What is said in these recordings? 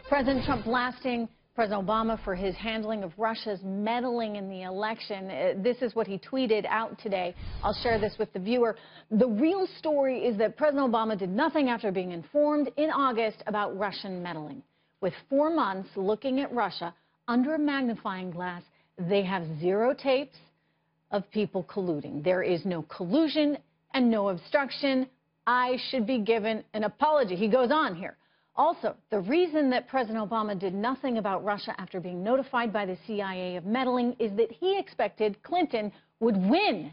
President Trump blasting President Obama for his handling of Russia's meddling in the election. This is what he tweeted out today. I'll share this with the viewer. The real story is that President Obama did nothing after being informed in August about Russian meddling. With 4 months looking at Russia under a magnifying glass, they have zero tapes of people colluding. There is no collusion and no obstruction. I should be given an apology. He goes on here. Also, the reason that President Obama did nothing about Russia after being notified by the CIA of meddling is that he expected Clinton would win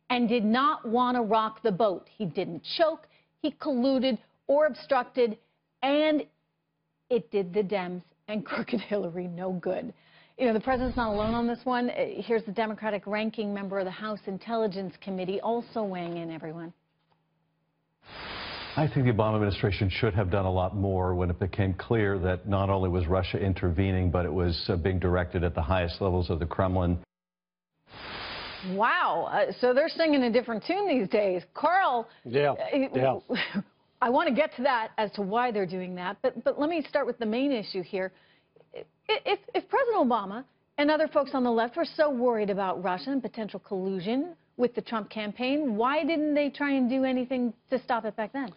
and did not want to rock the boat. He didn't choke, he colluded or obstructed, and it did the Dems and crooked Hillary no good. You know, the president's not alone on this one. Here's the Democratic ranking member of the House Intelligence Committee also weighing in, everyone. I think the Obama administration should have done a lot more when it became clear that not only was Russia intervening, but it was being directed at the highest levels of the Kremlin. Wow. So they're singing a different tune these days. Carl, I want to get to that as to why they're doing that. But let me start with the main issue here. If President Obama and other folks on the left were so worried about Russia and potential collusion with the Trump campaign, why didn't they try and do anything to stop it back then?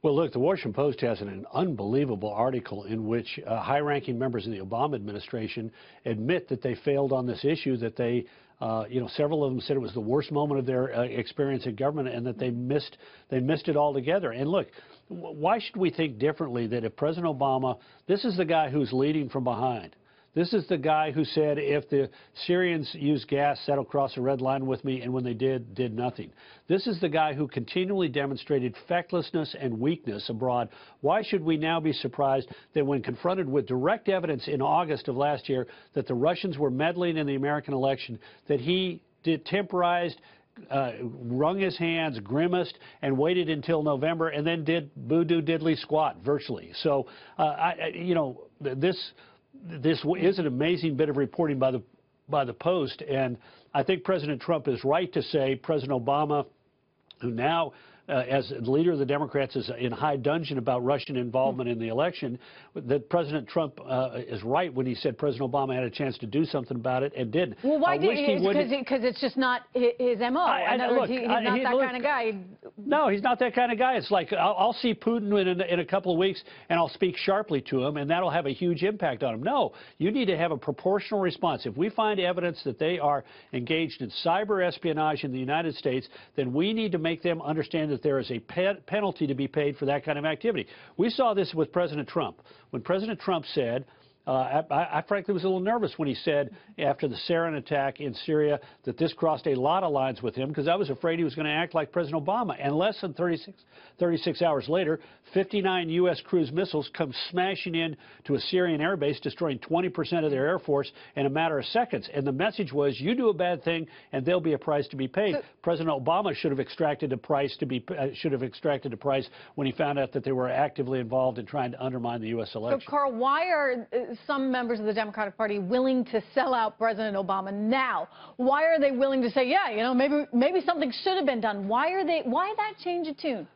Well, look, the Washington Post has an unbelievable article in which high-ranking members of the Obama administration admit that they failed on this issue, that they, several of them said it was the worst moment of their experience in government and that they missed it altogether. And look, why should we think differently that if President Obama, this is the guy who's leading from behind. This is the guy who said, if the Syrians use gas, that'll cross a red line with me, and when they did nothing. This is the guy who continually demonstrated fecklessness and weakness abroad. Why should we now be surprised that when confronted with direct evidence in August of last year that the Russians were meddling in the American election, that he temporized, wrung his hands, grimaced, and waited until November, and then did voodoo diddly squat virtually. So, This is an amazing bit of reporting by the Post, and I think President Trump is right to say President Obama, who now, as leader of the Democrats, is in high dudgeon about Russian involvement in the election, that President Trump is right when he said President Obama had a chance to do something about it and didn't. Well, why did he? Because it's just not his M.O. In other words, he's not that kind of guy. No, he's not that kind of guy. It's like, I'll see Putin in a couple of weeks, and I'll speak sharply to him, and that'll have a huge impact on him. No, you need to have a proportional response. If we find evidence that they are engaged in cyber espionage in the United States, then we need to make them understand that there is a penalty to be paid for that kind of activity. We saw this with President Trump. When President Trump said, I frankly was a little nervous when he said after the sarin attack in Syria that this crossed a lot of lines with him, because I was afraid he was going to act like President Obama. And less than 36 hours later, 59 U.S. cruise missiles come smashing in to a Syrian airbase, destroying 20% of their air force in a matter of seconds. And the message was, you do a bad thing and there'll be a price to be paid. President Obama should have extracted a price when he found out that they were actively involved in trying to undermine the U.S. election. So, Carl, why are some members of the Democratic Party willing to sell out President Obama now? Why are they willing to say, yeah, maybe something should have been done? Why that change of tune?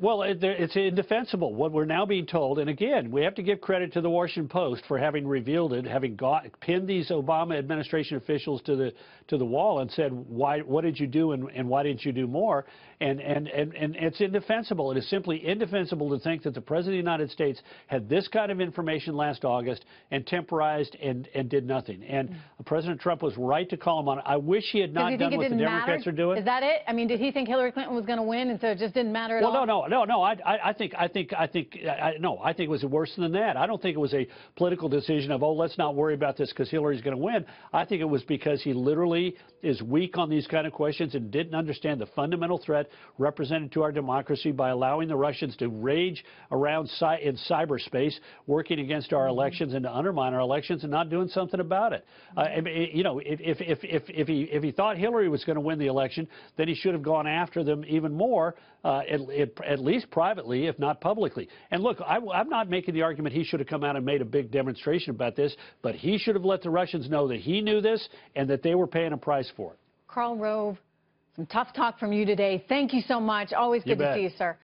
Well, it's indefensible. What we're now being told, and again, we have to give credit to the Washington Post for having revealed it, having pinned these Obama administration officials to the wall and said, what did you do and why didn't you do more? And it's indefensible. It is simply indefensible to think that the President of the United States had this kind of information last August and temporized and did nothing. And President Trump was right to call him on it. I wish he had not done what the Democrats are doing. Is that it? I mean, did he think Hillary Clinton was going to win, and so it just didn't matter at all? No. I think it was worse than that. I don't think it was a political decision of, let's not worry about this because Hillary's going to win. I think it was because he literally is weak on these kind of questions and didn't understand the fundamental threat represented to our democracy by allowing the Russians to rage around in cyberspace, working against our elections and to undermine our elections and not doing something about it. If he thought Hillary was going to win the election, then he should have gone after them even more, at least privately, if not publicly. And look, I'm not making the argument he should have come out and made a big demonstration about this, but he should have let the Russians know that he knew this and that they were paying a price for it. Karl Rove, some tough talk from you today. Thank you so much. Always good to see you, sir.